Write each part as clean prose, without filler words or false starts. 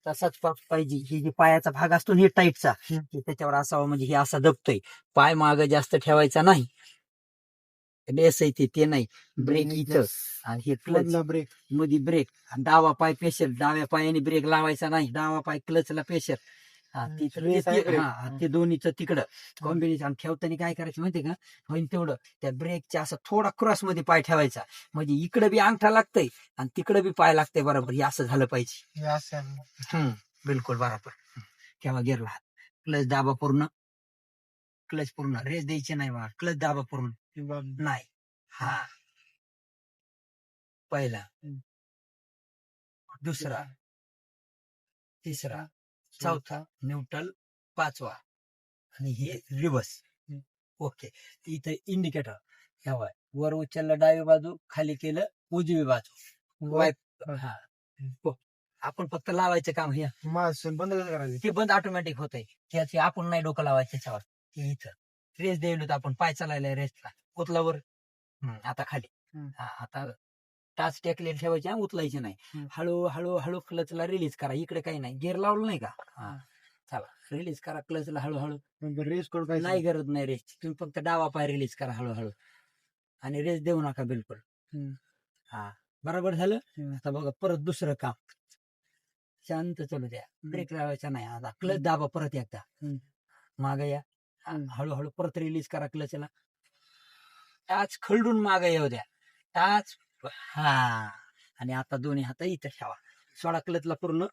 तसाच पाहिजे. ही जी पायाचा भाग असतो ना, हे टाईटचा त्याच्यावर असावं, म्हणजे हे असा दबतोय. पाय माग जास्त ठेवायचा नाही. बेस आहे ते नाही. ब्रेक इथं आणि हे क्लच ब्रेक मध्ये ब्रेक. डावा पाय पेशर, डाव्या पायाने ब्रेक लावायचा नाही. डावा पाय क्लचला पेशर. ते दोन्हीच तिकडं कॉम्बिनेशन ठेवताना काय करायचं माहितीये का, होईल तेवढं त्या ब्रेकच्या असं थोडा क्रॉस मध्ये पाय ठेवायचा, म्हणजे इकडे बी अंगठा लागतंय आणि तिकडे बी पाय लागतंय बरोबर. हे असं झालं पाहिजे. बिलकुल बरोबर. केव्हा गेरला हात, क्लच दाबा पूर्ण, क्लच पूर्ण, रेस द्यायची नाही बा, क्लच दाबा पूर्ण नाही. हा पहिला, दुसरा, तिसरा, चौथा, न्यूट्रल, पाचवा आणि हे रिवर्स. ओके. इथे इंडिकेटर ठेवा, वर उचललं डावी बाजू, खाली केलं उजवी बाजू, वाईप. हा आपण फक्त लावायचं काम. हे बंद कसं करायचं? ते बंद ऑटोमॅटिक होतंय. त्याची आपण नाही डोकं लावायचं त्याच्यावर. ते इथं रेस द्यायला होतं आपण, पाय चालायला रेसला, उचलावर. आता खाली. आता टाच टेकले ठेवायचे, उचलायचे नाही. हळू हळू हळू क्लचला रिलीज करा. इकडे काही नाही, गेअर लावलं नाही का, चला रिलीज करा क्लचला हळूहळू. रेस करून काय नाही गरज नाही रेस, तुम्ही फक्त डावा पाय रिलीज करा हळूहळू आणि रेस देऊ नका बिलकुल. हा बरोबर झालं. आता बघा परत दुसरं काम, शांत चालू द्या, ब्रेक लावायचा नाही. आता क्लच दाबा परत एकदा, माग या, हळूहळू परत रिलीज करा क्लचला. टाच खरडून माग येऊ द्या, टाच. हा आणि आता दोन्ही हात इथं ठेवा, सोडा क्लचला पूर्ण,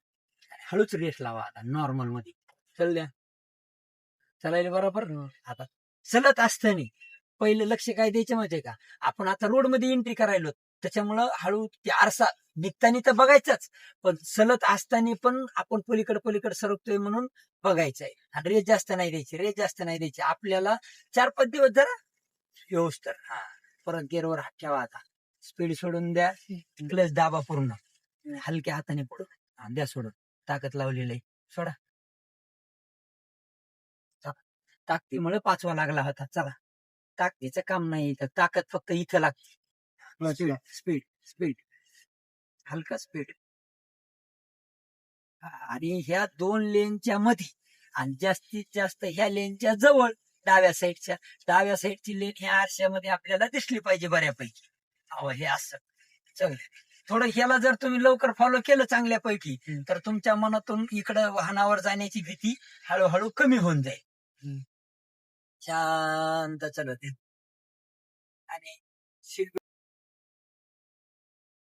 हळूच रेस लावा. आता नॉर्मल मध्ये चल द्या, चालायला बरोबर. आता चलत असताना पहिलं लक्ष काय द्यायचं माहितीये का, आपण आता रोड मध्ये एंट्री करायलो, त्याच्यामुळं हळू ते आरसा निघताना तर बघायचंच, पण चलत असताना पण आपण पलीकडे सरकतोय म्हणून बघायचंय. आणि रेस जास्त नाही द्यायची, आपल्याला 4-5 दिवस जरा व्यवस्थित. हा परत गेअरवर हात ठेवा. आता स्पीड सोडून द्या, क्लच दाबा पूर्ण, हलक्या हाताने पडून द्या सोडून, ताकद लावलेली आहे, सोडा. ताकदीमुळे 5वा लागला होता. चला, ताकदीचं काम नाही, तर ताकद फक्त इथं लागते. स्पीड स्पीड हलका स्पीड. आणि ह्या 2 लेनच्या मध्ये आणि जास्तीत जास्त ह्या लेनच्या जवळ, डाव्या साईडची लेन ह्या आरशामध्ये आपल्याला दिसली पाहिजे बऱ्यापैकी. हे असं चांगलं. थोडं ह्याला जर तुम्ही लवकर फॉलो केलं चांगल्यापैकी, तर तुमच्या मनातून इकडं वाहनावर जाण्याची भीती हळूहळू कमी होऊन जाईल. शांत चालत आणि